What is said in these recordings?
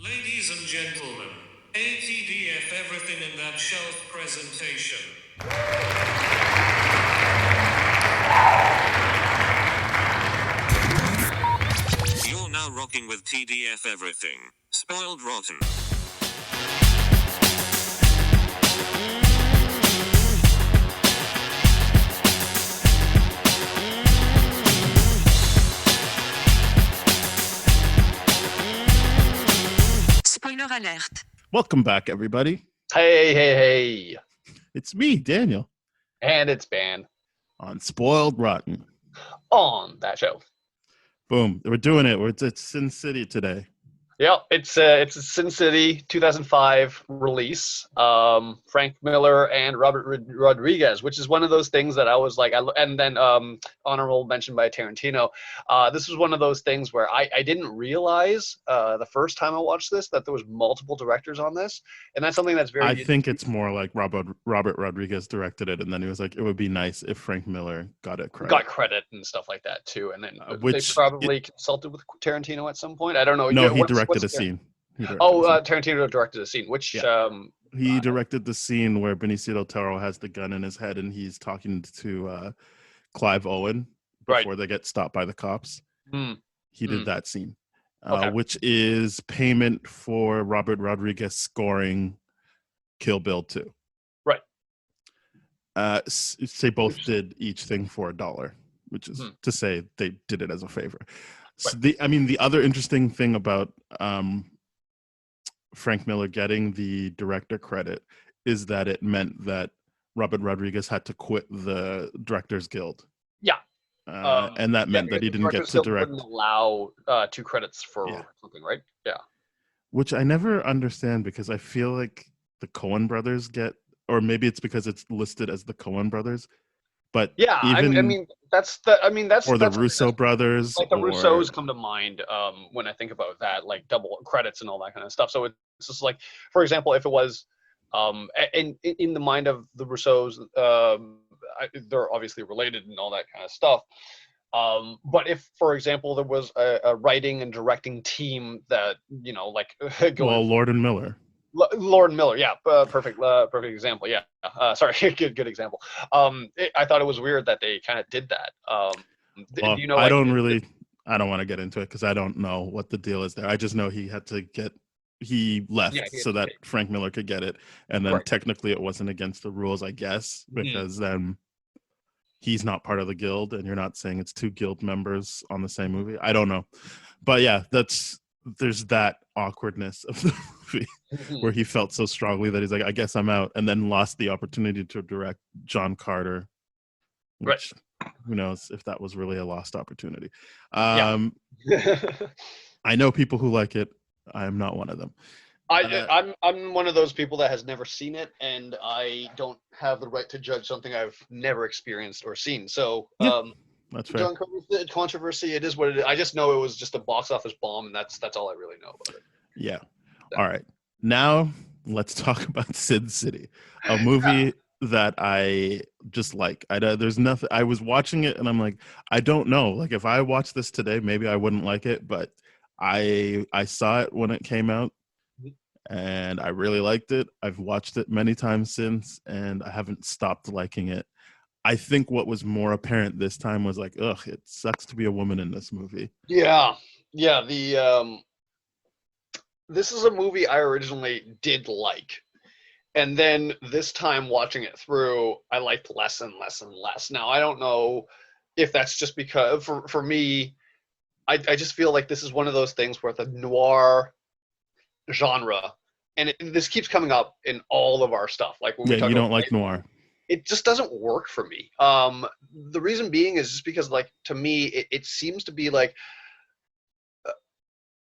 Ladies and gentlemen, ATDF everything in that shelf presentation. You're now rocking with TDF everything. Spoiled rotten. Spoiler alert. Welcome back, everybody. Hey. It's me, Daniel, And it's Ban on Spoiled Rotten. on that show. Boom. We're doing it. It's at Sin City today. Yep, it's a Sin City 2005 release. Frank Miller and Robert Rodriguez, which is one of those things that I was like, and then honorable mention by Tarantino. This was one of those things where I didn't realize the first time I watched this that there was multiple directors on this, and that's something that's very. I think it's more like Robert Rodriguez directed it, and then he was like, it would be nice if Frank Miller got credit and stuff like that too, and then they probably consulted with Tarantino at some point. I don't know. No, he directed a scene. Tarantino directed a scene. Which he directed the scene where Benicio del Toro has the gun in his head and he's talking to Clive Owen before they get stopped by the cops. He did that scene, which is payment for Robert Rodriguez scoring Kill Bill 2. Right. They both did each thing for $1, which is to say they did it as a favor. So the other interesting thing about Frank Miller getting the director credit is that it meant that Robert Rodriguez had to quit the Directors Guild. Yeah. And that meant that he didn't get to direct. Wouldn't allow 2 credits for something, right? Yeah. Which I never understand because I feel like the Coen brothers get, or maybe it's because it's listed as the Coen brothers. But yeah, that's the Russo brothers. Like the Russos come to mind when I think about that, like double credits and all that kind of stuff. So it's just like, for example, if it was in the mind of the Russos, they're obviously related and all that kind of stuff. But if, for example, there was a writing and directing team that, Lord and Miller. Lord and Miller, yeah, perfect example, yeah. Sorry, good example. I thought it was weird that they kind of did that. I don't want to get into it because I don't know what the deal is there. I just know he left so that Frank Miller could get it, and then technically it wasn't against the rules, I guess, because then he's not part of the guild, and you're not saying it's 2 guild members on the same movie. I don't know, but yeah, there's that awkwardness of the movie where he felt so strongly that he's like, I guess I'm out, and then lost the opportunity to direct John Carter, which who knows if that was really a lost opportunity. I know people who like it. I am not one of them. I'm one of those people that has never seen it, and I don't have the right to judge something I've never experienced or seen. So that's fair. John Carter's controversy, it is what it is. I just know it was just a box office bomb, and that's all I really know about it. Yeah. All right. Now let's talk about Sin City, a movie that I just like. There's nothing. I was watching it, and I'm like, I don't know. Like, if I watched this today, maybe I wouldn't like it, but I saw it when it came out, and I really liked it. I've watched it many times since, and I haven't stopped liking it. I think what was more apparent this time was like, ugh, it sucks to be a woman in this movie. Yeah. This is a movie I originally did like, and then this time watching it through, I liked less and less and less. Now, I don't know if that's just because, for me, I just feel like this is one of those things where the noir genre, and this keeps coming up in all of our stuff. Like when we talk you don't like noir. It just doesn't work for me. The reason being is just because, like, to me, it seems to be like,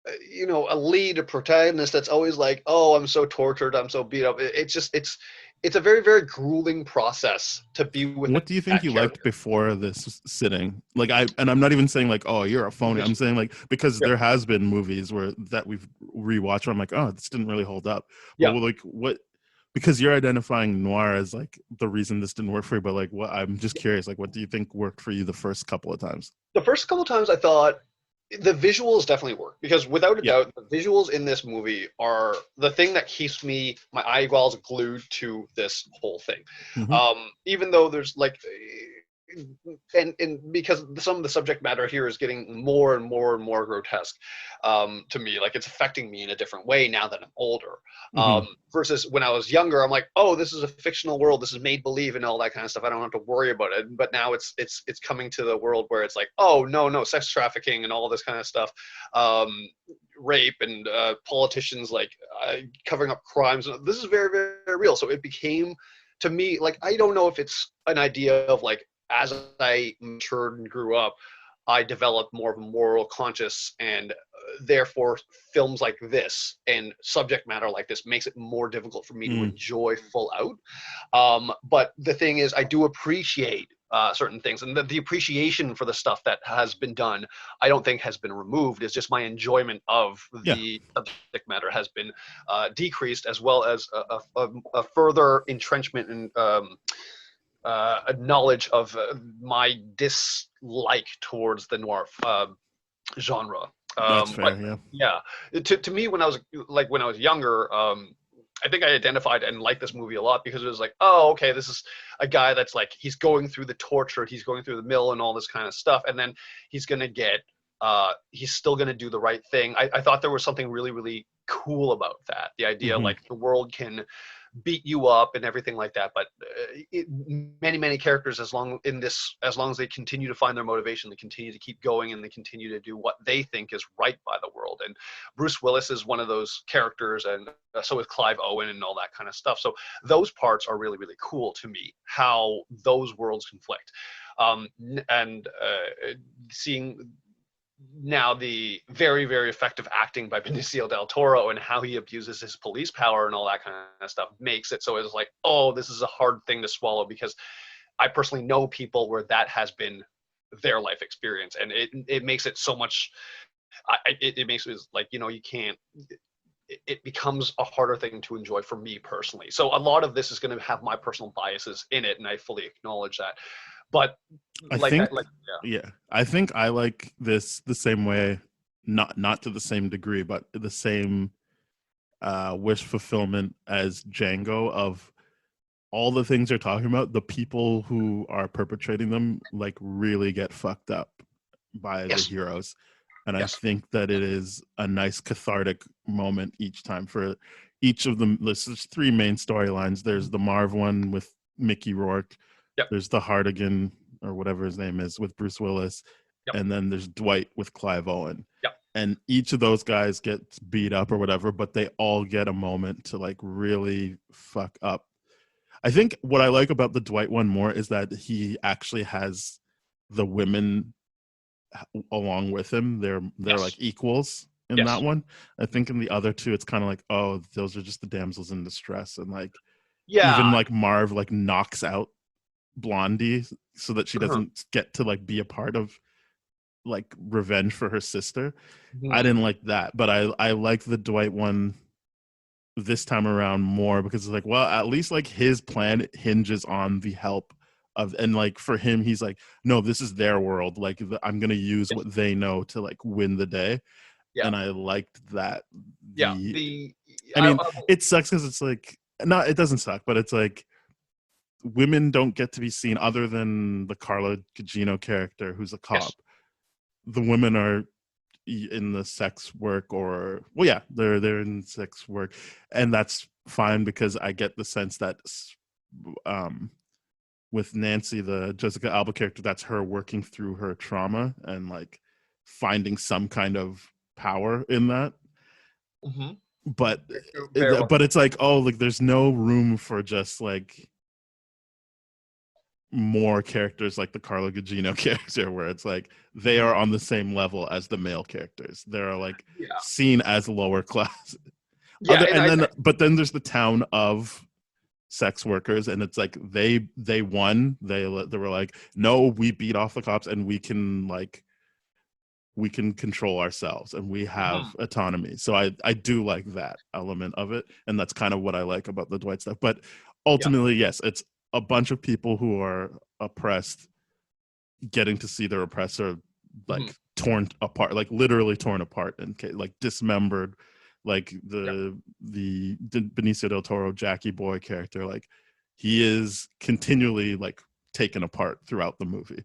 a lead, a protagonist that's always like, oh, I'm so tortured, I'm so beat up. It's a very, very grueling process to be with. What do you think you liked before this sitting? Like, I'm not even saying like, oh, you're a phony. I'm saying like, because there has been movies that we've rewatched where I'm like, oh, this didn't really hold up. Yeah. But like, what? Because you're identifying noir as like the reason this didn't work for you, but like, what? I'm just curious. Like, what do you think worked for you the first couple of times? The first couple of times I thought the visuals definitely work, because without a doubt, the visuals in this movie are the thing that keeps my eyeballs glued to this whole thing. Even though there's like, and because some of the subject matter here is getting more and more and more grotesque, to me, like it's affecting me in a different way now that I'm older. Versus when I was younger, I'm like, oh, this is a fictional world, this is made believe and all that kind of stuff. I don't have to worry about it. But now it's coming to the world where it's like, oh no, sex trafficking and all this kind of stuff, rape and politicians like covering up crimes. This is very, very real. So it became, to me, like, I don't know if it's an idea of like, as I matured and grew up, I developed more of a moral conscience, and therefore films like this and subject matter like this makes it more difficult for me to enjoy full out. But the thing is, I do appreciate certain things, and the appreciation for the stuff that has been done, I don't think has been removed. It's just my enjoyment of the subject matter has been decreased, as well as a further entrenchment and a knowledge of my dislike towards the noir genre. That's fair. To me, when I was younger, I think I identified and liked this movie a lot because it was like, oh, okay, this is a guy that's like, he's going through the torture, he's going through the mill and all this kind of stuff, and then he's gonna get he's still gonna do the right thing. I thought there was something really, really cool about that. The idea like the world can beat you up and everything like that, but many characters, as long as they continue to find their motivation, they continue to keep going, and they continue to do what they think is right by the world. And Bruce Willis is one of those characters, and so is Clive Owen and all that kind of stuff. So those parts are really, really cool to me, how those worlds conflict. And seeing now the very, very effective acting by Benicio del Toro and how he abuses his police power and all that kind of stuff makes it so it's like, oh, this is a hard thing to swallow, because I personally know people where that has been their life experience, and it makes it so much, it makes it like, you can't, it becomes a harder thing to enjoy for me personally. So a lot of this is going to have my personal biases in it, and I fully acknowledge that. But I think I like this the same way, not to the same degree, but the same wish fulfillment as Django, of all the things they're talking about. The people who are perpetrating them like really get fucked up by the heroes, and I think that it is a nice cathartic moment each time for each of them. There's three main storylines. There's the Marv one with Mickey Rourke. There's the Hardigan, or whatever his name is, with Bruce Willis. And then there's Dwight with Clive Owen. And each of those guys gets beat up or whatever, but they all get a moment to like really fuck up. I think what I like about the Dwight one more is that he actually has the women along with him. They're like equals in that one. I think in the other two, it's kind of like, oh, those are just the damsels in distress. And like, even like Marv like knocks out Blondie so that she doesn't get to like be a part of like revenge for her sister. I didn't like that, but I like the Dwight one this time around more, because it's like, well, at least like his plan hinges on the help of, and like for him, he's like, no, this is their world, like I'm gonna use what they know to like win the day. And I liked that. It sucks because it's like, it doesn't suck, but it's like women don't get to be seen, other than the Carla Gugino character who's a cop. The women are in the sex work, or they're in sex work, and that's fine, because I get the sense that with Nancy, the Jessica Alba character, that's her working through her trauma and like finding some kind of power in that. But it's like, oh, like there's no room for just like more characters like the Carla Gugino character, where it's like they are on the same level as the male characters. They're like seen as lower class. But then there's the town of sex workers, and it's like they won. They were like, no, we beat off the cops, and we can control ourselves, and we have autonomy. So I do like that element of it, and that's kind of what I like about the Dwight stuff. But ultimately, yes, it's a bunch of people who are oppressed getting to see their oppressor like torn apart, like literally torn apart and like dismembered, like the Benicio del Toro Jackie Boy character, like he is continually like taken apart throughout the movie.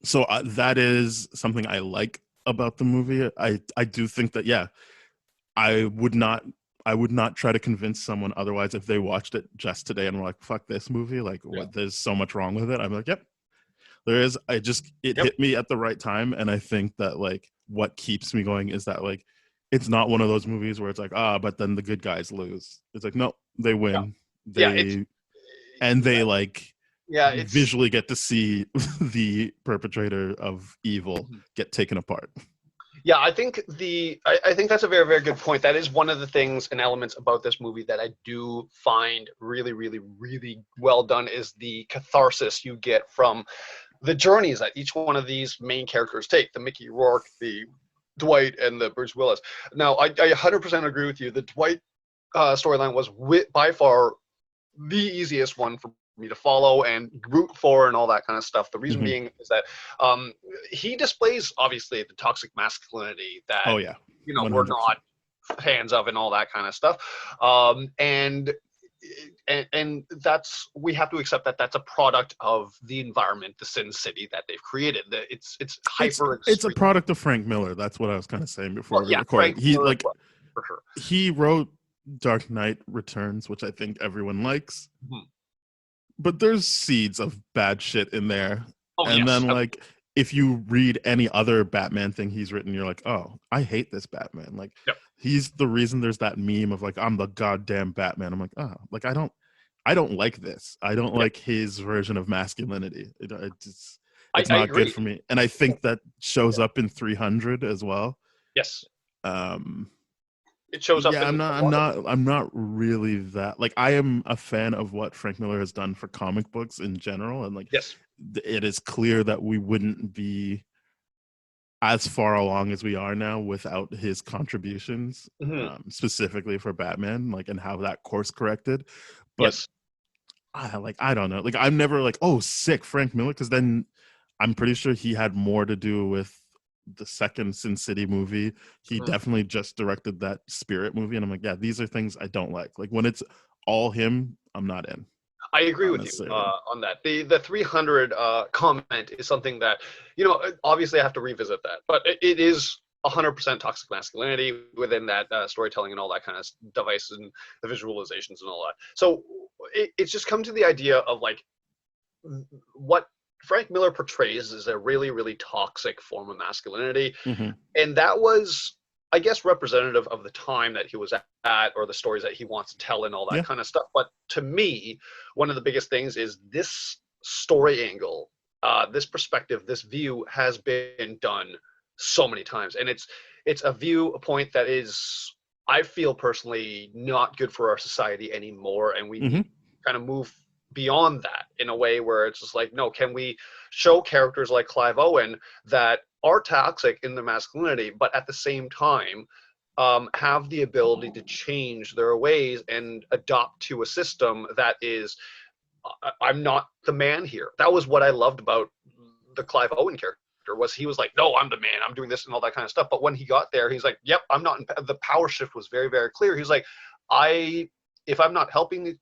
So that is something I like about the movie. I do think that I would not try to convince someone otherwise if they watched it just today and were like, fuck this movie, like what, there's so much wrong with it. I'm like, yep, there is. It hit me at the right time, and I think that like what keeps me going is that like it's not one of those movies where it's like, but then the good guys lose. It's like, no, they win. They like visually get to see the perpetrator of evil get taken apart. Yeah, I think I think that's a very, very good point. That is one of the things and elements about this movie that I do find really, really, really well done, is the catharsis you get from the journeys that each one of these main characters take. The Mickey Rourke, the Dwight, and the Bruce Willis. Now, I 100% agree with you. The Dwight storyline was by far the easiest one for me to follow and root for and all that kind of stuff. The reason being is that he displays obviously the toxic masculinity that we're not fans of and all that kind of stuff. And that's, we have to accept that that's a product of the environment, the Sin City that they've created. It's hyper. It's a product of Frank Miller. That's what I was kind of saying before we recorded. For sure. He wrote Dark Knight Returns, which I think everyone likes. But there's seeds of bad shit in there. Then like if you read any other Batman thing he's written, you're like, oh, I hate this Batman. Like he's the reason there's that meme of like, I'm the goddamn Batman. I'm like, oh, like I don't like this. I don't like his version of masculinity. It's not good for me. And I think that shows up in 300 as well. Yes. It shows up. I'm not really that, like, I am a fan of what Frank Miller has done for comic books in general, and like it is clear that we wouldn't be as far along as we are now without his contributions, specifically for Batman, like, and how that course corrected. But I don't know, like I'm never like, oh, sick, Frank Miller, because then I'm pretty sure he had more to do with the second Sin City movie. He definitely just directed that Spirit movie, and I'm like, yeah, these are things I don't like. Like when it's all him, I'm not in. I agree with you on that. The 300 comment is something that, obviously I have to revisit that, but it is 100% toxic masculinity within that storytelling and all that kind of device and the visualizations and all that. So it's just come to the idea of like what Frank Miller portrays is a really, really toxic form of masculinity. And that was, I guess, representative of the time that he was at, or the stories that he wants to tell and all that kind of stuff. But to me, one of the biggest things is this story angle, this perspective, this view has been done so many times. And it's a point that is, I feel personally, not good for our society anymore. And we need to kind of move beyond that in a way where it's just like, no, can we show characters like Clive Owen that are toxic in their masculinity, but at the same time have the ability to change their ways and adopt to a system that is, I'm not the man here. That was what I loved about the Clive Owen character, was he was like, no, I'm the man, I'm doing this and all that kind of stuff. But when he got there, he's like, yep, I'm not. The power shift was very, very clear. He's like, if I'm not helping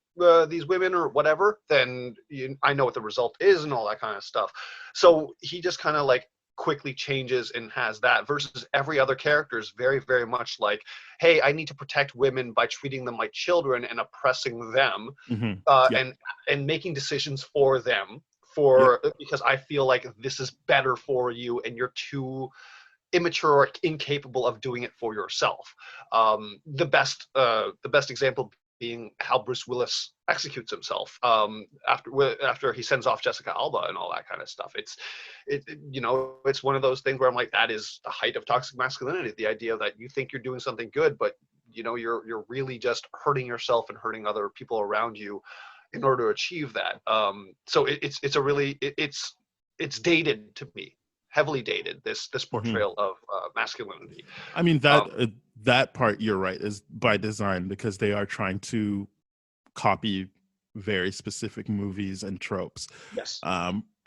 these women or whatever, then I know what the result is and all that kind of stuff. So he just kind of like quickly changes and has that, versus every other character is very, very much like, hey, I need to protect women by treating them like children and oppressing them, and making decisions for them because I feel like this is better for you and you're too immature or incapable of doing it for yourself. The best example being how Bruce Willis executes himself after he sends off Jessica Alba and all that kind of stuff. It's one of those things where I'm like, that is the height of toxic masculinity. The idea that you think you're doing something good, but you're really just hurting yourself and hurting other people around you in order to achieve that. So it's dated to me, heavily dated, this portrayal of masculinity. I mean, that part, you're right, is by design, because they are trying to copy very specific movies and tropes. Yes.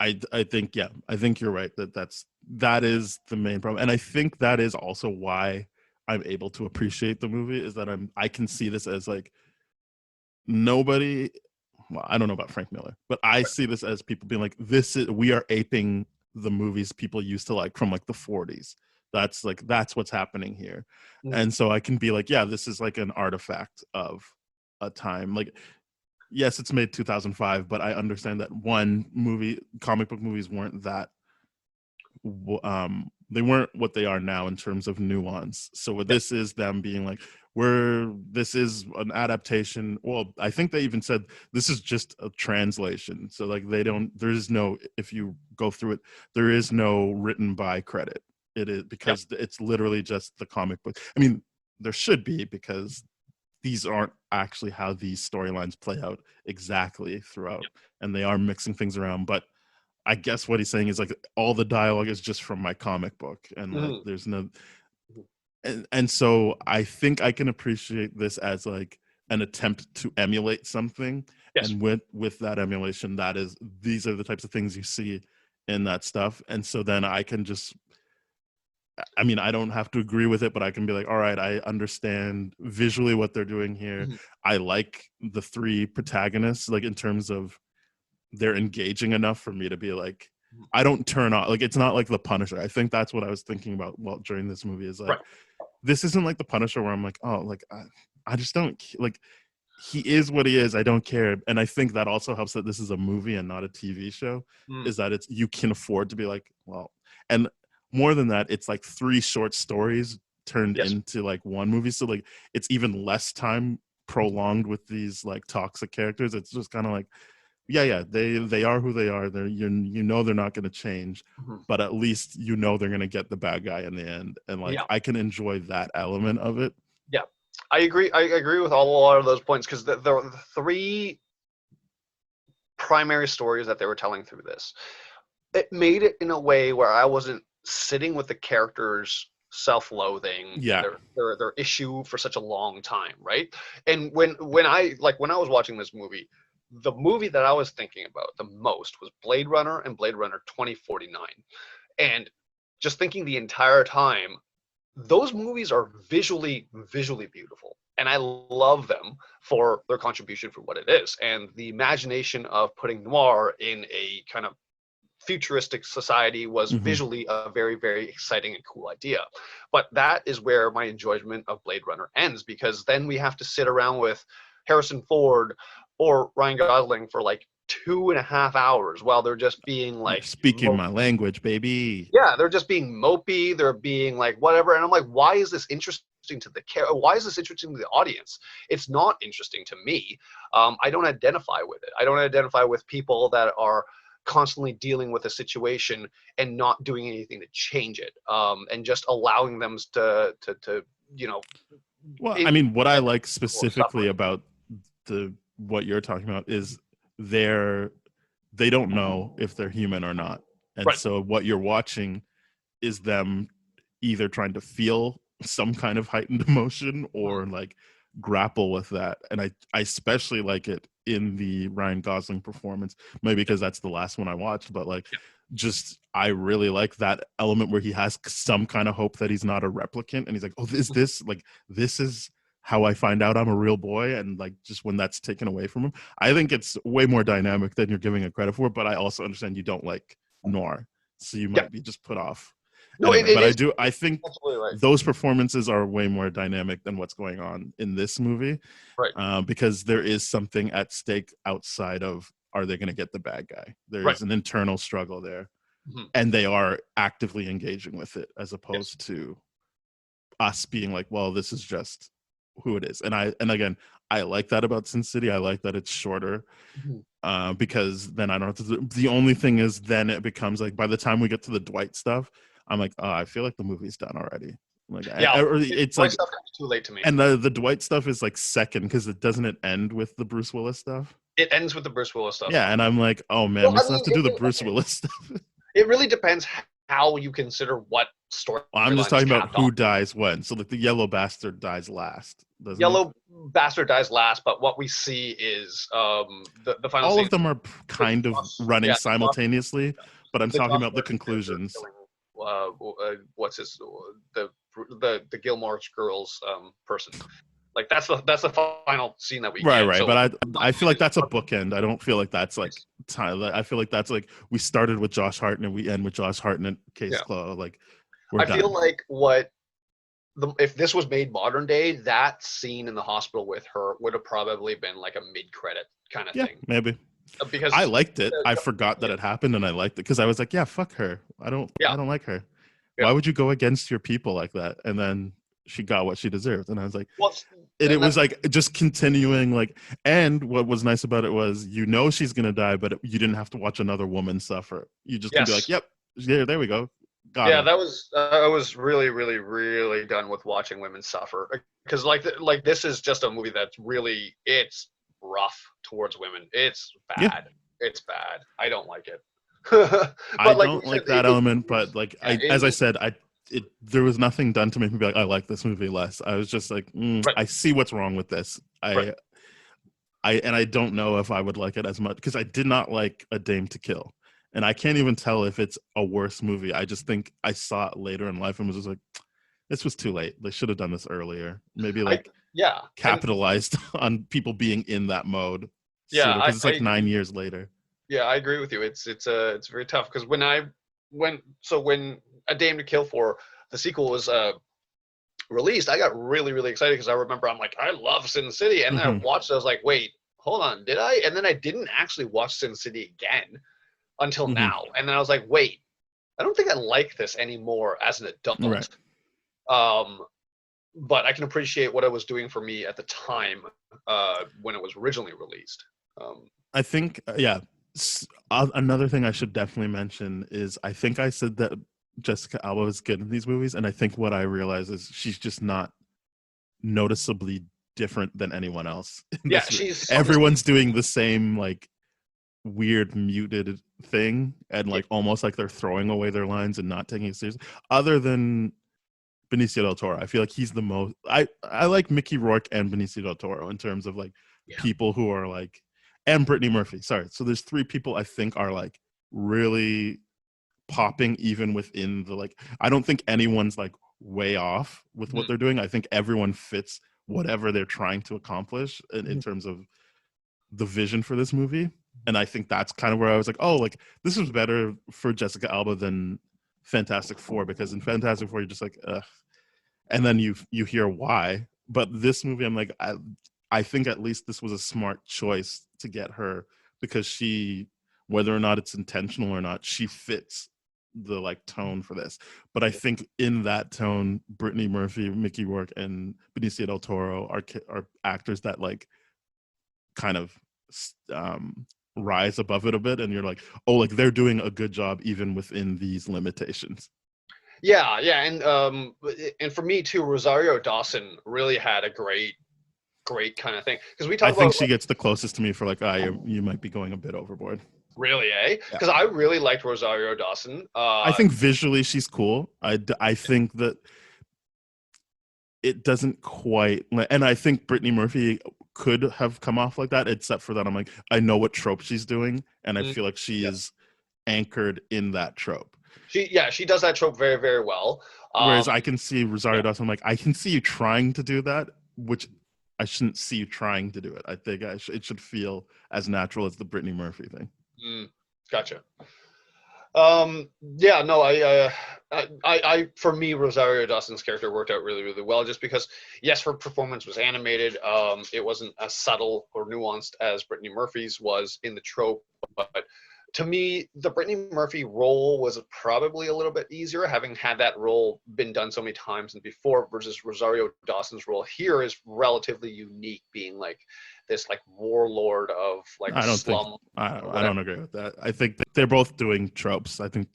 I think you're right that is the main problem, and I think that is also why I'm able to appreciate the movie, is that I can see this as like nobody. Well, I don't know about Frank Miller, but I see this as people being like, we are aping the movies people used to like from like the 40s. That's what's happening here. And so I can be like, yeah, this is like an artifact of a time. Like, yes, it's made 2005, but I understand that comic book movies weren't that they weren't what they are now in terms of nuance. So this is them being like, this is an adaptation. Well, I think they even said this is just a translation. So like if you go through it, there is no written by credit. It is because it's literally just the comic book. I mean, there should be, because these aren't actually how these storylines play out exactly throughout, and they are mixing things around. But I guess what he's saying is like all the dialogue is just from my comic book, and like there's no, and so I think I can appreciate this as like an attempt to emulate something, and with that emulation, these are the types of things you see in that stuff, and so then I can just. I mean, I don't have to agree with it, but I can be like, all right, I understand visually what they're doing here. I like the three protagonists, like in terms of they're engaging enough for me to be like, I don't turn off. Like, it's not like The Punisher. I think that's what I was thinking about during this movie is like, this isn't like The Punisher where I'm like, oh, like, I just don't, like, he is what he is. I don't care. And I think that also helps that this is a movie and not a TV show, is that you can afford to be like, well, and more than that, it's like 3 short stories turned into like one movie. So like it's even less time prolonged with these like toxic characters. It's just kind of like, they are who they are. They're they're not going to change, but at least they're going to get the bad guy in the end. And like I can enjoy that element of it. Yeah, I agree. I agree with a lot of those points, because the 3 primary stories that they were telling through this, it made it in a way where I wasn't sitting with the characters' self-loathing, their issue for such a long time, right? And when I was watching this movie, the movie that I was thinking about the most was Blade Runner and Blade Runner 2049. And just thinking the entire time, those movies are visually beautiful. And I love them for their contribution for what it is. And the imagination of putting noir in a kind of futuristic society was visually a very, very exciting and cool idea. But that is where my enjoyment of Blade Runner ends, because then we have to sit around with Harrison Ford or Ryan Gosling for like 2.5 hours while they're just being like speaking my language, baby. Yeah, they're just being mopey, they're being like whatever, and I'm like, why is this interesting to the why is this interesting to the audience? It's not interesting to me. I don't identify with it. I don't identify with people that are constantly dealing with a situation and not doing anything to change it, and just allowing them to well, I mean, what I like specifically about what you're talking about is they don't know if they're human or not, and so what you're watching is them either trying to feel some kind of heightened emotion or like grapple with that. And I especially like it in the Ryan Gosling performance, maybe because that's the last one I watched, but like just I really like that element where he has some kind of hope that he's not a replicant, and he's like, oh, this is how I find out I'm a real boy. And like just when that's taken away from him, I think it's way more dynamic than you're giving it credit for. But I also understand you don't like noir, so you might be just put off. No, anyway, I think those performances are way more dynamic than what's going on in this movie, right? Because there is something at stake outside of, are they going to get the bad guy? There's an internal struggle there, and they are actively engaging with it, as opposed to us being like, well, this is just who it is. And again, I like that about Sin City. I like that it's shorter, because then I don't have to. The only thing is, then it becomes like by the time we get to the Dwight stuff, I'm like, oh, I feel like the movie's done already. Like, it's like stuff comes too late to me. And the Dwight stuff is like second, because it doesn't end with the Bruce Willis stuff. It ends with the Bruce Willis stuff. Yeah, and I'm like, oh man, we still have to do the Bruce Willis stuff. It really depends how you consider what story. I'm just talking about who dies when. So like the yellow bastard dies last. Yellow bastard dies last, but what we see is the final. All scene, of them are kind of running simultaneously, but I'm talking about the conclusions. What's his the Gilmore Girls person? Like that's the final scene that we get. Right. So, but I feel like that's a bookend. I don't feel like that's like time. I feel like that's like we started with Josh Hartnett and we end with Josh Hartnett. Case closed. Like I feel like if this was made modern day, that scene in the hospital with her would have probably been like a mid-credit kind of thing. Maybe. Because I liked it. I forgot that it happened, and I liked it because I was like, "Yeah, fuck her. I don't like her. Why would you go against your people like that?" And then she got what she deserved, and I was like, it was like just continuing. Like, and what was nice about it was, she's gonna die, but you didn't have to watch another woman suffer. You just can be like, "Yep, there we go." That was I was really, really, really done with watching women suffer because like this is just a movie that's really it's rough towards women. It's bad. It's bad. I don't like it. I don't like that element, but like as I said, there was nothing done to make me be like, I like this movie less. I was just like, I see what's wrong with this. I don't know if I would like it as much because I did not like A Dame to Kill. And I can't even tell if it's a worse movie. I just think I saw it later in life and was just like, this was too late. They should have done this earlier. Maybe capitalized on people being in that mode. Because it's like 9 years later. Yeah, I agree with you. It's very tough because when A Dame to Kill for the sequel was released, I got really, really excited because I remember I'm like, I love Sin City, and then I watched it. I was like, wait, hold on, did I? And then I didn't actually watch Sin City again until now, and then I was like, wait, I don't think I like this anymore as an adult. Right. But I can appreciate what it was doing for me at the time when it was originally released. I think, another thing I should definitely mention is I think I said that Jessica Alba is good in these movies, and I think what I realize is she's just not noticeably different than anyone else. Everyone's doing the same like weird muted thing, and like almost like they're throwing away their lines and not taking it seriously. Other than Benicio del Toro, I feel like he's the most. I like Mickey Rourke and Benicio del Toro in terms of like people who are like, and Brittany Murphy. Sorry, so there's three people I think are like really popping even within the like. I don't think anyone's like way off with what they're doing. I think everyone fits whatever they're trying to accomplish in terms of the vision for this movie. And I think that's kind of where I was like, oh, like this was better for Jessica Alba than Fantastic Four, because in Fantastic Four you're just like, ugh. And then you hear why. But this movie, I'm like, I think at least this was a smart choice to get her, because she, whether or not it's intentional or not, she fits the like tone for this. But I think in that tone, Brittany Murphy, Mickey Rourke, and Benicio del Toro are actors that like kind of rise above it a bit, and you're like, oh, like they're doing a good job even within these limitations. Yeah, and for me too, Rosario Dawson really had a great kind of thing, because I think she gets the closest to me for like, you might be going a bit overboard. Really, because I really liked Rosario Dawson. I think visually she's cool. I think that it doesn't quite, and I think Brittany Murphy could have come off like that, except for that I'm like, I know what trope she's doing, and I feel like she is anchored in that trope. She does that trope very, very well. Whereas I can see Rosario Dawson, I'm like, I can see you trying to do that, which I shouldn't see you trying to do it. I think it should feel as natural as the Brittany Murphy thing. Gotcha. I for me, Rosario Dawson's character worked out really, really well, just because, yes, her performance was animated. It wasn't as subtle or nuanced as Brittany Murphy's was in the trope, but to me, the Brittany Murphy role was probably a little bit easier, having had that role been done so many times and before, versus Rosario Dawson's role here is relatively unique, being like this like warlord of like slum. I don't agree with that. I think that they're both doing tropes. I think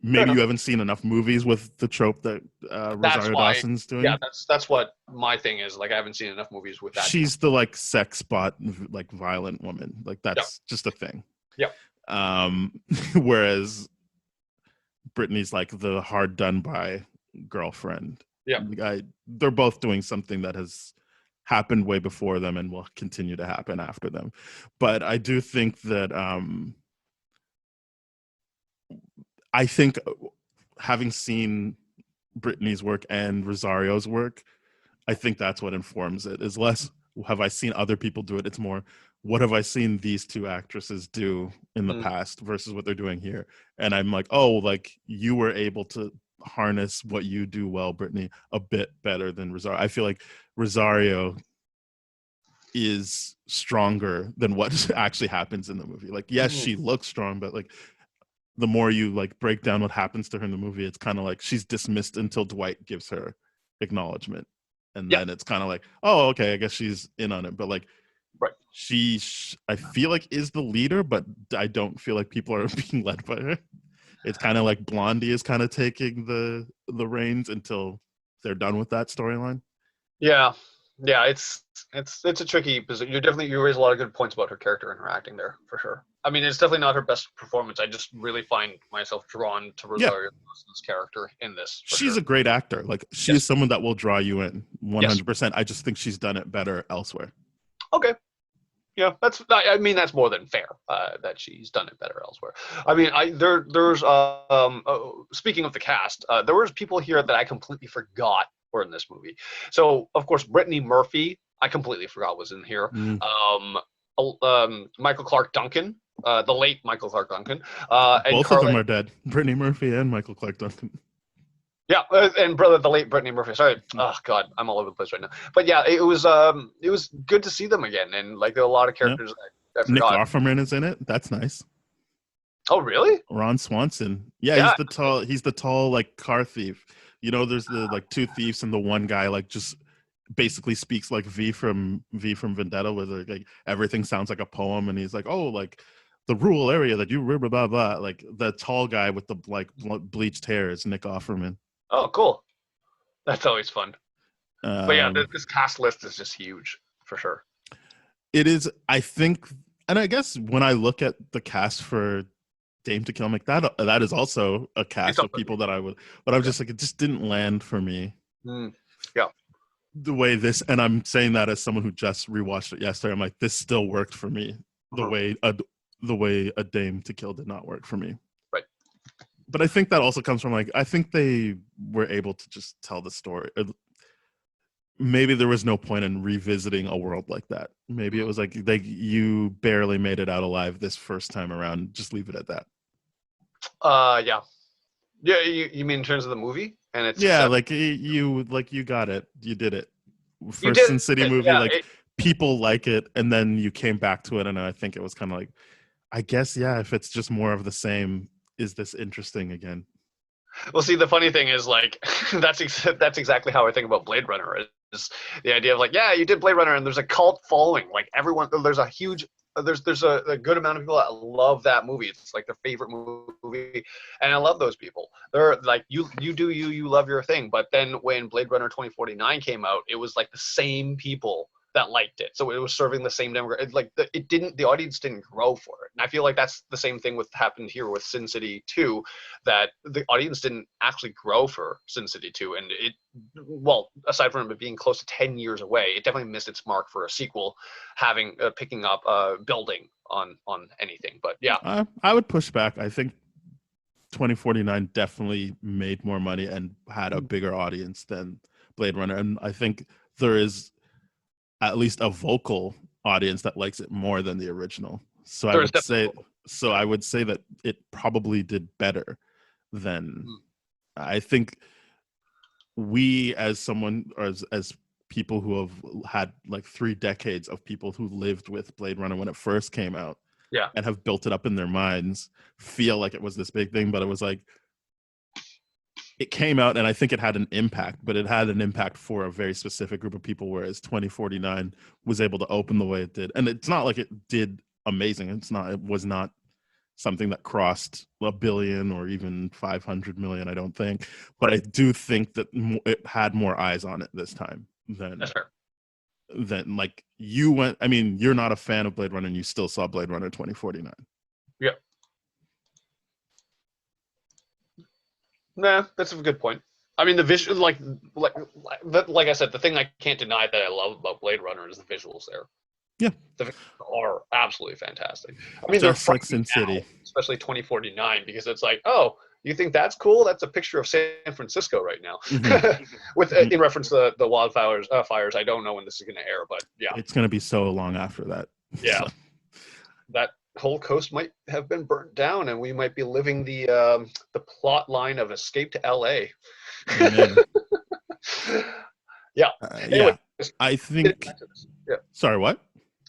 maybe you haven't seen enough movies with the trope that Rosario Dawson's doing. Yeah, that's what my thing is. Like, I haven't seen enough movies with that. She's the like sex bot, like violent woman. Like that's just a thing. Yep. Whereas Brittany's like the hard done by girlfriend. Yeah. They're both doing something that has happened way before them and will continue to happen after them. But I do think that I think having seen Brittany's work and Rosario's work, I think that's what informs it. Is less have I seen other people do it? It's more what have I seen these two actresses do in the past versus what they're doing here. And I'm like, oh, like you were able to harness what you do well, Brittany, a bit better than Rosario. I feel like Rosario is stronger than what actually happens in the movie. Like, yes, she looks strong, but like the more you like break down what happens to her in the movie, it's kind of like she's dismissed until Dwight gives her acknowledgement. And then it's kind of like, oh, okay, I guess she's in on it. But like, she, I feel like is the leader, but I don't feel like people are being led by her. It's kind of like Blondie is kind of taking the reins until they're done with that storyline. Yeah, it's a tricky position. You raise a lot of good points about her character interacting there for sure. I mean, it's definitely not her best performance. I just really find myself drawn to Rosario Dawson's character in this. She's a great actor. Like she is someone that will draw you in 100%. I just think she's done it better elsewhere. Okay. Yeah, I mean, that's more than fair that she's done it better elsewhere. I mean, there's speaking of the cast, there was people here that I completely forgot were in this movie. So of course, Brittany Murphy, I completely forgot was in here. Michael Clark Duncan, the late Michael Clark Duncan, and both of them are dead. Brittany Murphy and Michael Clark Duncan. Yeah, and the late Brittany Murphy. Sorry, oh god, I'm all over the place right now. But yeah, it was good to see them again, and like there are a lot of characters I forgot. Nick Offerman is in it. That's nice. Oh really? Ron Swanson. Yeah, he's the tall like car thief. You know, there's the like two thieves and the one guy like just basically speaks like V from Vendetta, where like everything sounds like a poem, and he's like, oh, like the rural area that you blah blah blah. Like the tall guy with the like bleached hair is Nick Offerman. Oh, cool. That's always fun. But yeah, this cast list is just huge, for sure. It is, I think, and I guess when I look at the cast for Dame to Kill that is also a cast of people that I would, but I'm just like, it just didn't land for me. Yeah. The way this, and I'm saying that as someone who just rewatched it yesterday, I'm like, this still worked for me. The way a Dame to Kill did not work for me. Right. But I think that also comes from like, I think they were able to just tell the story. Maybe there was no point in revisiting a world like that. Maybe it was like you barely made it out alive this first time around. Just leave it at that. Yeah. You mean in terms of the movie? And it's like you got it. You did it. First Sin City movie, people like it, and then you came back to it, and I think it was kind of like, I guess if it's just more of the same. Is this interesting again? Well, see, the funny thing is, like, that's exactly how I think about Blade Runner. Is the idea of like, yeah, you did Blade Runner, and there's a cult following. Like everyone, there's a good amount of people that love that movie. It's like their favorite movie, and I love those people. They're like, you love your thing. But then when Blade Runner 2049 came out, it was like the same people that liked it, so it was serving the same demographic. Like the audience didn't grow for it, and I feel like that's the same thing with happened here with Sin City 2, that the audience didn't actually grow for Sin City 2, and it, well, aside from it being close to 10 years away, it definitely missed its mark for a sequel, picking up building on anything. But yeah, I would push back. I think 2049 definitely made more money and had a bigger audience than Blade Runner, and I think there is at least a vocal audience that likes it more than the original. So I would say that it probably did better than I think we as someone or as people who have had like 3 decades of people who lived with Blade Runner when it first came out and have built it up in their minds feel like it was this big thing, but it was like it came out, and I think it had an impact, but it had an impact for a very specific group of people, whereas 2049 was able to open the way it did. And it's not like it did amazing. It was not something that crossed $1 billion or even 500 million, I don't think. But I do think that it had more eyes on it this time than like you went. I mean, you're not a fan of Blade Runner, and you still saw Blade Runner 2049. Yeah. Nah, that's a good point. I mean, the visual, like I said, the thing I can't deny that I love about Blade Runner is the visuals there. Yeah. The visuals are absolutely fantastic. I mean, just they're like Sin City, especially 2049, because it's like, oh, you think that's cool? That's a picture of San Francisco right now. With in reference to the wildfires, fires. I don't know when this is going to air, but yeah, it's going to be so long after that. Yeah, so. That whole coast might have been burnt down, and we might be living the plot line of Escape to L.A. Yeah. Anyway, I think. Yeah. Sorry, what?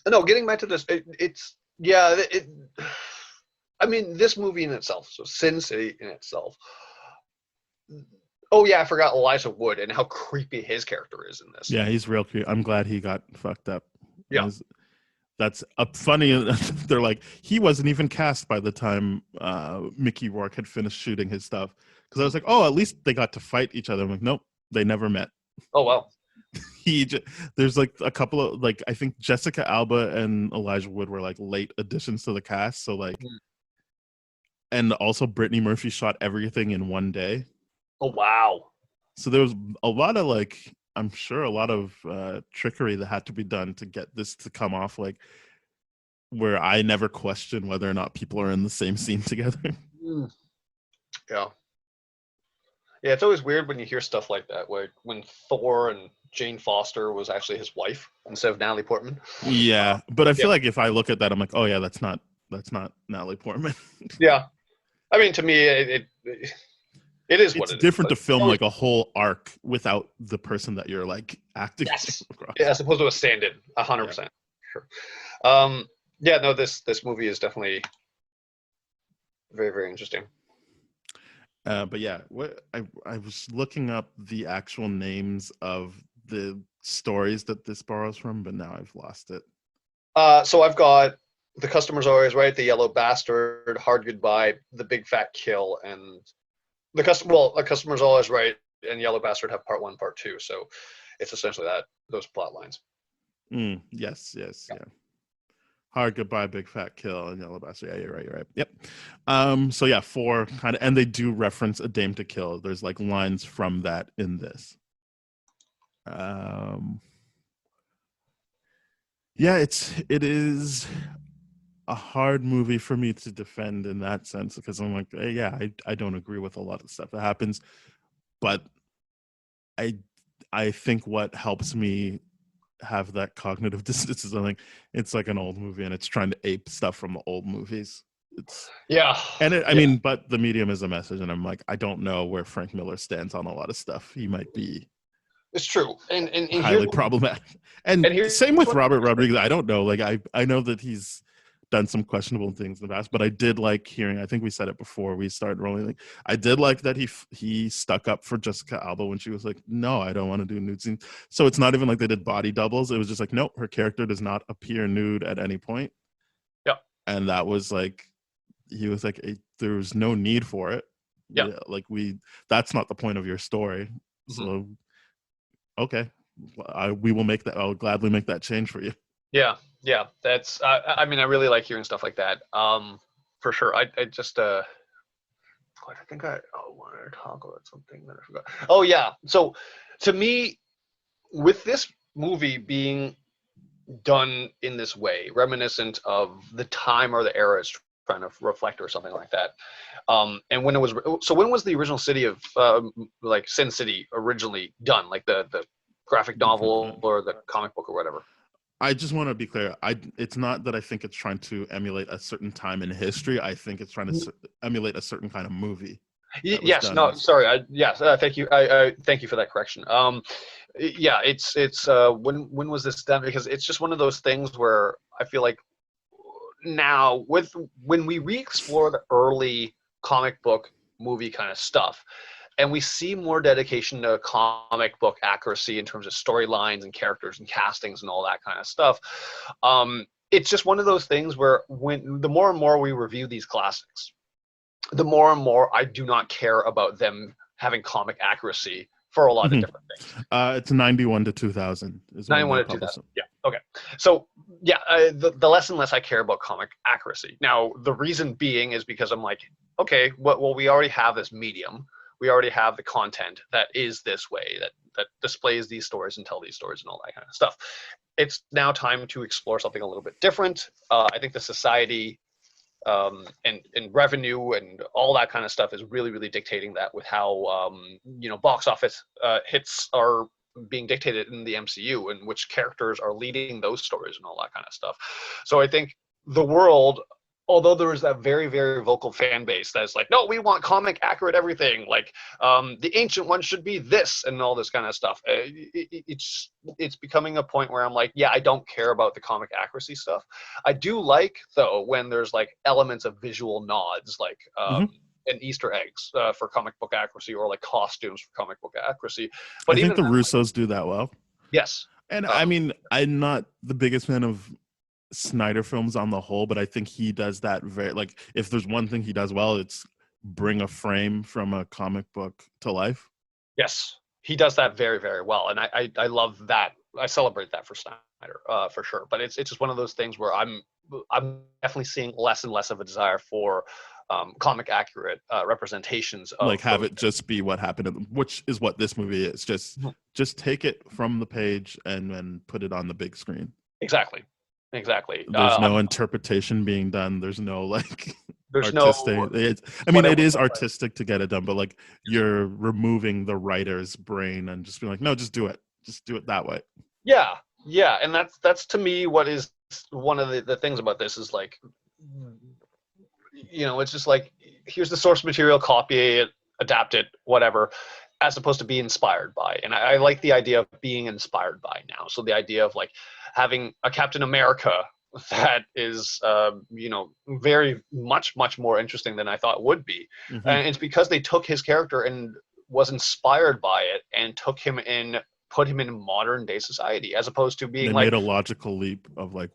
No, getting back to this, I mean, this movie in itself, so Sin City in itself. Oh yeah, I forgot Elijah Wood and how creepy his character is in this. Yeah, he's real creepy. I'm glad he got fucked up. Yeah. That's funny. They're like, he wasn't even cast by the time Mickey Rourke had finished shooting his stuff. Because I was like, oh, at least they got to fight each other. I'm like, nope, they never met. Oh, wow. There's like a couple of, like, I think Jessica Alba and Elijah Wood were like late additions to the cast. So like, and also Brittany Murphy shot everything in one day. Oh, wow. So there was a lot of like, I'm sure a lot of trickery that had to be done to get this to come off like where I never question whether or not people are in the same scene together. Yeah. Yeah, it's always weird when you hear stuff like that, where when Thor and Jane Foster was actually his wife instead of Natalie Portman. Yeah, but I feel like if I look at that, I'm like, oh yeah, that's not Natalie Portman. Yeah, I mean, to me, it is what it is. It's different to film like a whole arc without the person that you're like acting. Yes. Yeah, as opposed to a stand-in, 100%. Sure. Yeah, no, this movie is definitely very, very interesting. But yeah, what I was looking up the actual names of the stories that this borrows from, but now I've lost it. So I've got The Customer's Always Right, The Yellow Bastard, Hard Goodbye, The Big Fat Kill, and The Customer's Always Right and Yellow Bastard have part 1, part 2. So it's essentially those plot lines. Yes. Hard Goodbye, Big Fat Kill, and Yellow Bastard. Yeah, you're right. Yep. So yeah, 4 kind of, and they do reference A Dame to Kill. There's like lines from that in this. Yeah, it is a hard movie for me to defend in that sense, because I'm like, hey, yeah, I don't agree with a lot of stuff that happens, but I think what helps me have that cognitive dissonance is something. It's like an old movie and it's trying to ape stuff from the old movies. I mean, but the medium is a message, and I'm like, I don't know where Frank Miller stands on a lot of stuff. He might be. It's true, and highly problematic. And same with Robert Rodriguez. I don't know. Like I know that he's done some questionable things in the past, but I did like hearing. I think we said it before we started rolling. Like, I did like that he stuck up for Jessica Alba when she was like, "No, I don't want to do nude scenes." So it's not even like they did body doubles. It was just like, no, her character does not appear nude at any point. Yeah, and that was like, he was like, there was no need for it. Yeah, like that's not the point of your story. So, okay, we will make that. I'll gladly make that change for you. Yeah, that's. I mean, I really like hearing stuff like that. For sure. I just. I think I wanted to talk about something that I forgot. Oh yeah. So, to me, with this movie being done in this way, reminiscent of the time or the era it's trying to reflect or something like that. And when was the original city of like Sin City originally done? Like the graphic novel or the comic book or whatever? I just want to be clear. It's not that I think it's trying to emulate a certain time in history. I think it's trying to emulate a certain kind of movie. Yes. No. Sorry. Yes. Thank you. I thank you for that correction. Yeah. It's when was this done? Because it's just one of those things where I feel like now when we re-explore the early comic book movie kind of stuff, and we see more dedication to comic book accuracy in terms of storylines and characters and castings and all that kind of stuff. It's just one of those things where the more and more we review these classics, the more and more I do not care about them having comic accuracy for a lot of different things. It's 91 to 2000. 91 to 2000. Yeah. Okay. So yeah, the less and less I care about comic accuracy. Now, the reason being is because I'm like, okay, well, we already have this medium. We already have the content that is this way, that displays these stories and tell these stories and all that kind of stuff. It's now time to explore something a little bit different. I think the society and revenue and all that kind of stuff is really, really dictating that, with how box office hits are being dictated in the MCU, and which characters are leading those stories and all that kind of stuff. So I think the world, although there is that very, very vocal fan base that's like, no, we want comic accurate everything, like the Ancient One should be this and all this kind of stuff. It's becoming a point where I'm like, yeah, I don't care about the comic accuracy stuff. I do like, though, when there's like elements of visual nods, like and Easter eggs for comic book accuracy, or like costumes for comic book accuracy. But I think the Russos do that well. Yes. And I mean, I'm not the biggest fan of Snyder films on the whole, but I think he does that very, like, if there's one thing he does well, it's bring a frame from a comic book to life. Yes, he does that very, very well, and I love that. I celebrate that for Snyder, for sure. But it's just one of those things where I'm definitely seeing less and less of a desire for comic accurate representations of, like, have it just be what happened, which is what this movie is. Just take it from the page and then put it on the big screen. Exactly. There's no interpretation being done. There's no like there's artistic. no. It is artistic to get it done, but like, you're removing the writer's brain and just being like, no, just do it. Just do it that way. Yeah, and that's to me what is one of the things about this is like, it's just like, here's the source material, copy it, adapt it, whatever, as opposed to be inspired by. And I like the idea of being inspired by now. So the idea of like having a Captain America that is, very much more interesting than I thought would be. Mm-hmm. And it's because they took his character and was inspired by it and took him in, put him in modern day society, as opposed to being they made a logical leap of like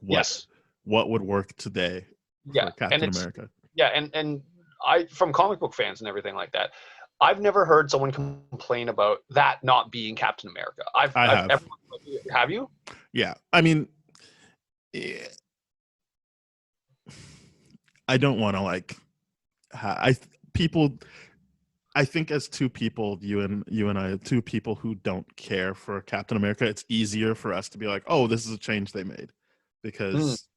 what would work today for Captain America. Yeah, and I, from comic book fans and everything like that, I've never heard someone complain about that not being Captain America. I have. Have you? Yeah, I mean, I don't want to like. I think as two people, you and I, two people who don't care for Captain America, it's easier for us to be like, oh, this is a change they made, because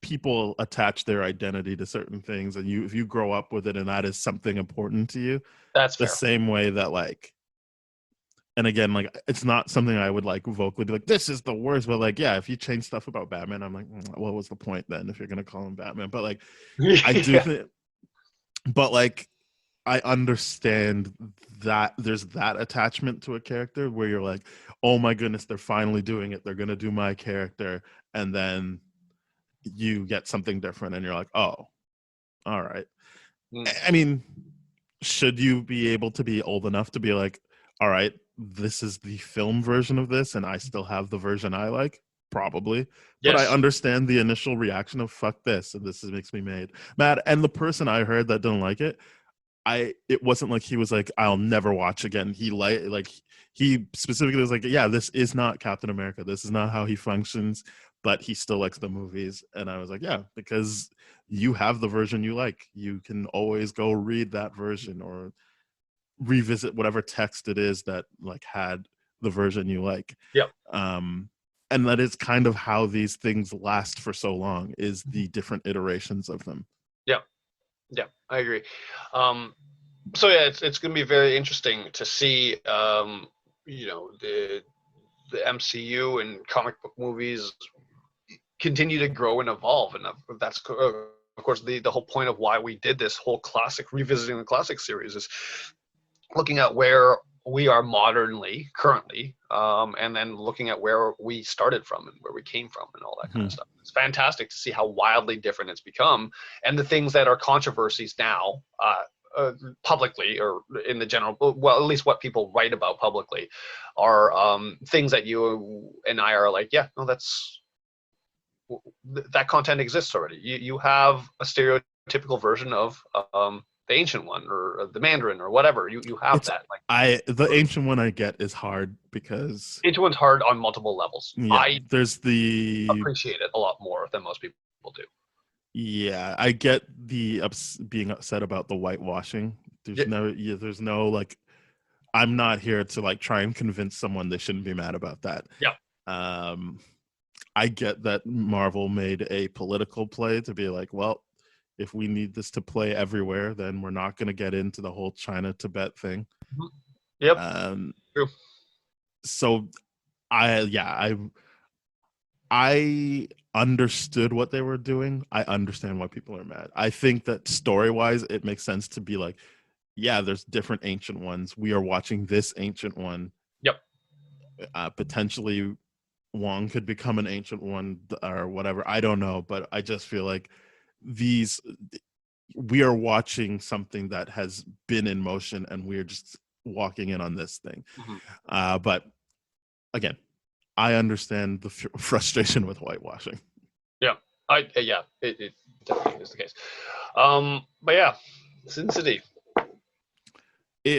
people attach their identity to certain things, and if you grow up with it and that is something important to you, that's the fair. Same way that like, and again, like, it's not something I would like vocally be like, this is the worst, but like, yeah, if you change stuff about Batman, I'm like, what was the point then if you're gonna call him Batman? But like, I do think, but like, I understand that there's that attachment to a character where you're like, oh my goodness, they're finally doing it, they're gonna do my character, and then you get something different and you're like, oh, all right. I mean, should you be able to be old enough to be like, all right, this is the film version of this and I still have the version I like? Probably. Yes. But I understand the initial reaction of fuck this, and this makes me mad. And the person I heard that didn't like it, it wasn't like he was like, I'll never watch again. He specifically was like, yeah, this is not Captain America. This is not how he functions, but he still likes the movies. And I was like, yeah, because you have the version you like. You can always go read that version or revisit whatever text it is that like had the version you like. Yep. And that is kind of how these things last for so long, is the different iterations of them. Yeah, I agree. So yeah, it's going to be very interesting to see, the MCU and comic book movies continue to grow and evolve, and that's of course the whole point of why we did this whole classic, revisiting the classic series, is looking at where we are currently, and then looking at where we started from and where we came from and all that kind of stuff. It's fantastic to see how wildly different it's become, and the things that are controversies now, publicly or in the general, well, at least what people write about publicly, are things that you and I are like, yeah, no, that content exists already. You have a stereotypical version of the Ancient One or the Mandarin or whatever. You have that. Like, the Ancient One I get is hard because Ancient One's hard on multiple levels. Yeah, I appreciate it a lot more than most people do. Yeah, I get the being upset about the whitewashing there's no like, I'm not here to like try and convince someone they shouldn't be mad about that. Yeah. I get that Marvel made a political play to be like, well, if we need this to play everywhere, then we're not going to get into the whole China Tibet thing. Yep. True. So I understood what they were doing. I understand why people are mad. I think that story-wise, it makes sense to be like, yeah, there's different ancient ones. We are watching this ancient one. Yep. Potentially Wong could become an ancient one or whatever. I don't know, but I just feel like we are watching something that has been in motion and we're just walking in on this thing. But again, I understand the frustration with whitewashing. Yeah, it definitely is the case. But yeah, Sin City.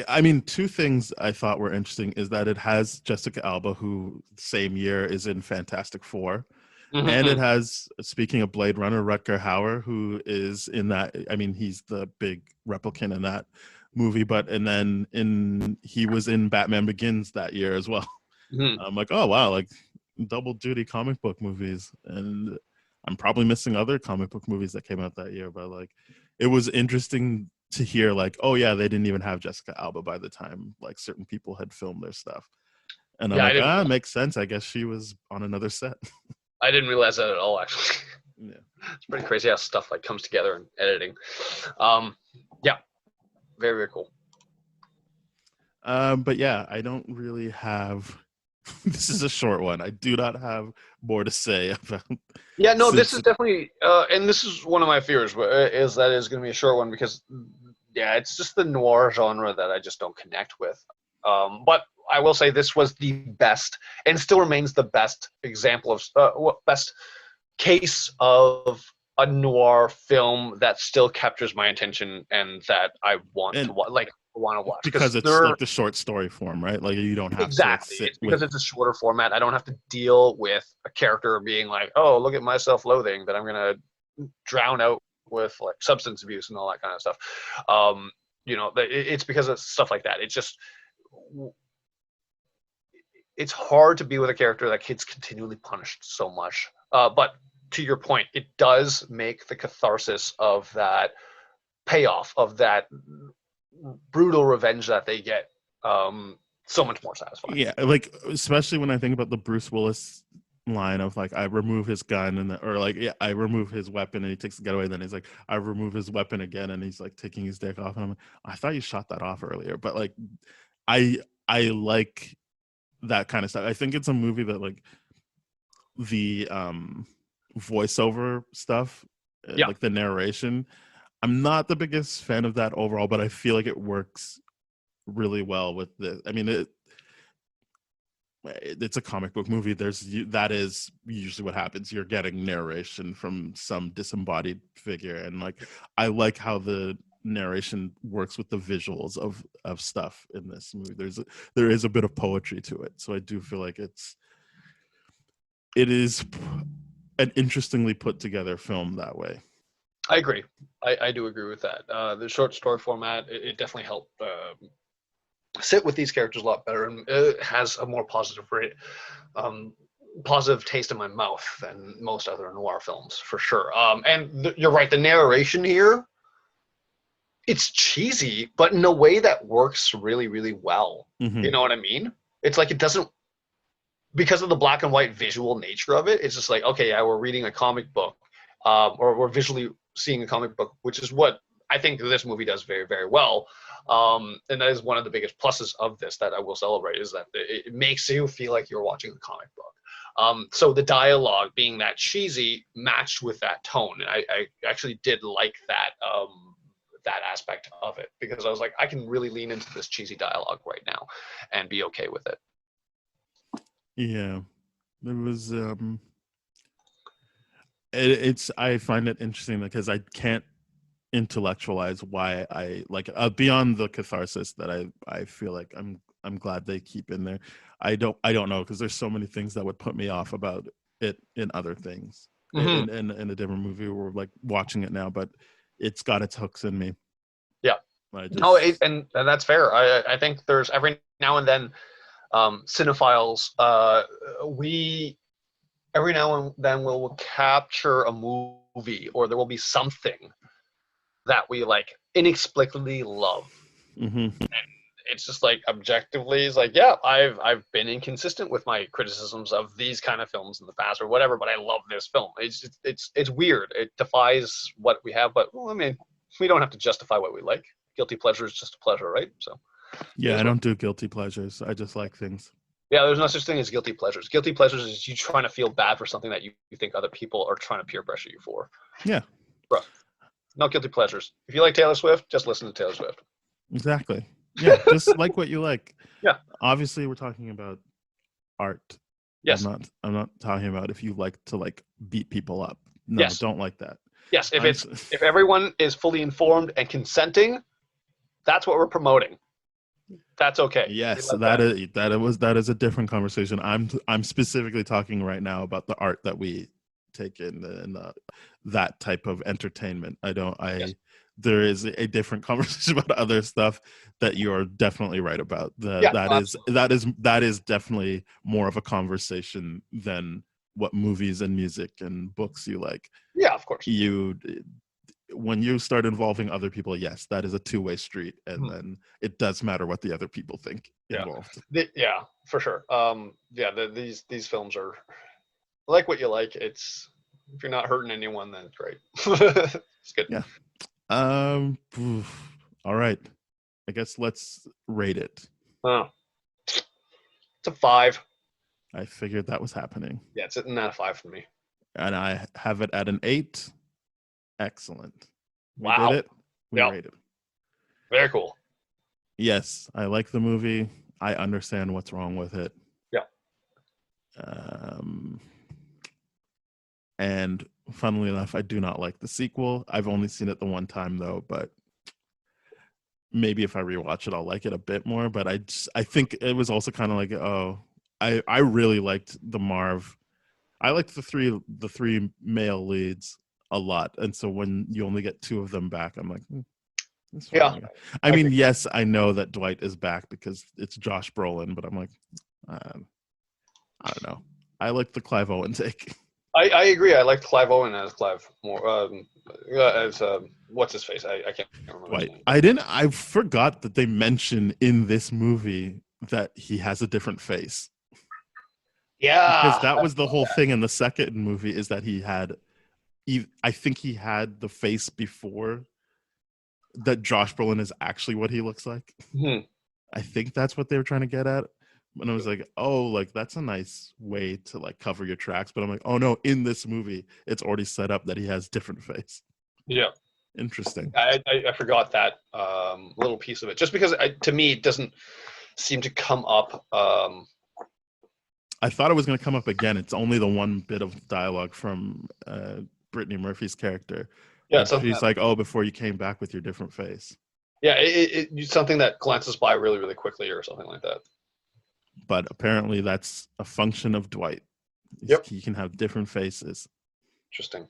I mean, two things I thought were interesting is that it has Jessica Alba, who same year is in Fantastic Four. And it has, speaking of Blade Runner, Rutger Hauer, who is in that. I mean, he's the big replicant in that movie, and then he was in Batman Begins that year as well. I'm like, oh wow, like double duty comic book movies, and I'm probably missing other comic book movies that came out that year, but like it was interesting to hear like, oh yeah, they didn't even have Jessica Alba by the time like certain people had filmed their stuff. And I'm like, it makes sense. I guess she was on another set. I didn't realize that at all, actually. Yeah. It's pretty crazy how stuff like comes together in editing. Yeah. Very, very cool. But yeah, I don't really have this is a short one. I do not have more to say about. Yeah, no, this is definitely, and this is one of my fears, is that it's going to be a short one because, yeah, it's just the noir genre that I just don't connect with. But I will say this was the best, and still remains the best example of, best case of a noir film that still captures my attention and that I want to watch. Because it's like the short story form, right? Like you don't have to like, sit it's because it's a shorter format. I don't have to deal with a character being like, oh, look at my self-loathing that I'm gonna drown out with like substance abuse and all that kind of stuff. It's because of stuff like that. It's just it's hard to be with a character that gets continually punished so much. But to your point, it does make the catharsis of that payoff, of that brutal revenge that they get, so much more satisfying. Yeah, like especially when I think about the Bruce Willis line of like, I remove his gun I remove his weapon and he takes the getaway. Then he's like, I remove his weapon again and he's like taking his dick off. And I'm like, I thought you shot that off earlier. But like, I like that kind of stuff. I think it's a movie that like the voiceover stuff, like the narration. I'm not the biggest fan of that overall, but I feel like it works really well with this. I mean, it's a comic book movie. That is usually what happens. You're getting narration from some disembodied figure, and like I like how the narration works with the visuals of stuff in this movie. There is a bit of poetry to it, so I do feel like it is an interestingly put together film that way. I agree. I do agree with that. The short story format, it definitely helped sit with these characters a lot better, and it has a more positive taste in my mouth than most other noir films, for sure. And you're right, the narration here, it's cheesy, but in a way that works really, really well. Mm-hmm. You know what I mean? It's like it doesn't, because of the black and white visual nature of it, it's just like, okay, yeah, we're reading a comic book, or we're visually seeing a comic book, which is what I think this movie does very, very well. And that is one of the biggest pluses of this that I will celebrate, is that it makes you feel like you're watching the comic book. So the dialogue being that cheesy matched with that tone. And I actually did like that, that aspect of it, because I was like, I can really lean into this cheesy dialogue right now and be okay with it. Yeah, it was, I find it interesting because I can't intellectualize why I like beyond the catharsis that I feel like I'm glad they keep in there. I don't know, because there's so many things that would put me off about it in other things. In a different movie. We're like watching it now, but it's got its hooks in me. Yeah, And that's fair. I think there's every now and then cinephiles, we every now and then will capture a movie, or there will be something that we like inexplicably love. Mm-hmm. And it's just like objectively, it's like, yeah, I've been inconsistent with my criticisms of these kind of films in the past or whatever, but I love this film. It's weird. It defies what we have, but well, I mean, we don't have to justify what we like. Guilty pleasure is just a pleasure, right? So yeah, I don't do guilty pleasures. I just like things. Yeah, there's no such thing as guilty pleasures. Guilty pleasures is you trying to feel bad for something that you think other people are trying to peer pressure you for. Yeah. Bro, no guilty pleasures. If you like Taylor Swift, just listen to Taylor Swift. Exactly. Yeah, just like what you like. Yeah. Obviously, we're talking about art. Yes. I'm not talking about if you like to like beat people up. No, yes. Don't like that. Yes, if everyone is fully informed and consenting, that's what we're promoting. That's okay. Yes, that is a different conversation. I'm specifically talking right now about the art that we take in and that type of entertainment. Yes. There is a different conversation about other stuff that you're definitely right about. That is definitely more of a conversation than what movies and music and books you like. Yeah, of course. When you start involving other people, yes, that is a two-way street, and then it does matter what the other people think involved. Yeah, for sure. These films are like what you like. It's if you're not hurting anyone, then it's great. It's good. Yeah. All right. I guess let's rate it. It's a 5. I figured that was happening. Yeah, it's not a 5 for me. And I have it at an 8. Excellent. We did it. We rated. Very cool. Yes, I like the movie. I understand what's wrong with it. Yeah. And funnily enough, I do not like the sequel. I've only seen it the one time though, but maybe if I rewatch it, I'll like it a bit more. But I think it was also kind of like, I really liked the Marv. I liked the three male leads a lot, and so when you only get 2 of them back, I'm like, yeah. I mean, yes, I know that Dwight is back because it's Josh Brolin, but I'm like, I don't know. I like the Clive Owen take. I agree. I liked Clive Owen as Clive more. As what's his face? I can't remember. Dwight. I forgot that they mention in this movie that he has a different face. Yeah, because that was the whole thing in the second movie, is that he had. I think he had the face before that Josh Brolin is actually what he looks like. Mm-hmm. I think that's what they were trying to get at. And I was like, oh, like that's a nice way to like cover your tracks. But I'm like, oh no, in this movie, it's already set up that he has different face. Yeah. Interesting. I forgot that little piece of it, just because to me it doesn't seem to come up. I thought it was going to come up again. It's only the one bit of dialogue from Brittany Murphy's character. Yeah, she's like, "Oh, before you came back with your different face." Yeah, it's something that glances by really, really quickly, or something like that. But apparently, that's a function of Dwight. Yep, he can have different faces. Interesting.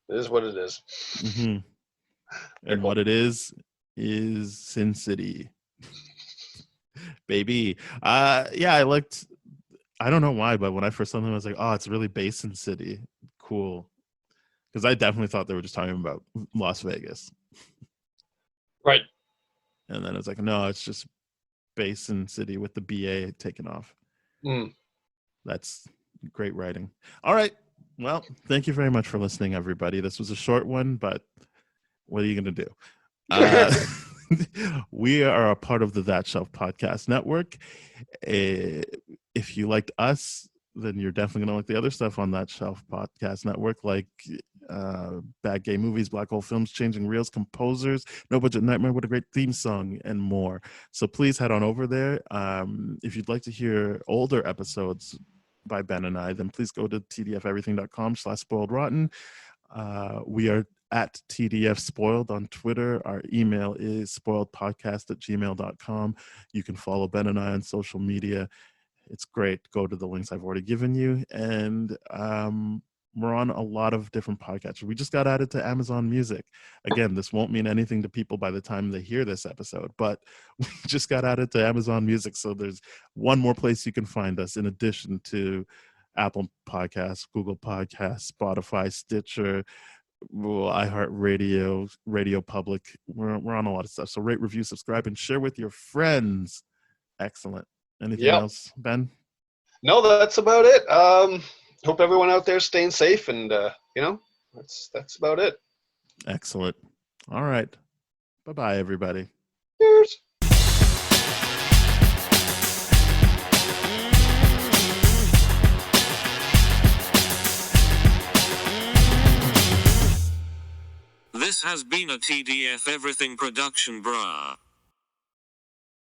It is what it is. Mm-hmm. And what it is Sin City. Baby. Yeah, I liked. I don't know why, but when I first saw them, I was like, "Oh, it's really Basin City, cool." Because I definitely thought they were just talking about Las Vegas, right? And then it's like, no, it's just Basin City with the BA taken off. That's great writing. All right, well, thank you very much for listening, everybody. This was a short one, but what are you going to do? We are a part of the That Shelf Podcast Network. If you liked us, then you're definitely going to like the other stuff on That Shelf Podcast Network, like Bad Gay Movies, Black Hole Films, Changing Reels, Composers, No Budget Nightmare, What a Great Theme Song, and more. So please head on over there. If you'd like to hear older episodes by Ben and I, then please go to tdfeverything.com/spoiledrotten. We are at TDF Spoiled on Twitter. Our email is spoiledpodcast@gmail.com. You can follow Ben and I on social media. It's great. Go to the links I've already given you. And We're on a lot of different podcasts. We just got added to Amazon Music. Again, this won't mean anything to people by the time they hear this episode, but we just got added to Amazon Music. So there's one more place you can find us in addition to Apple Podcasts, Google Podcasts, Spotify, Stitcher, iHeartRadio, Radio Public. We're on a lot of stuff. So rate, review, subscribe, and share with your friends. Excellent. Anything else, Ben? No, that's about it. Hope everyone out there is staying safe, and that's about it. Excellent. All right. Bye-bye, everybody. Cheers. This has been a TDF Everything production, brah.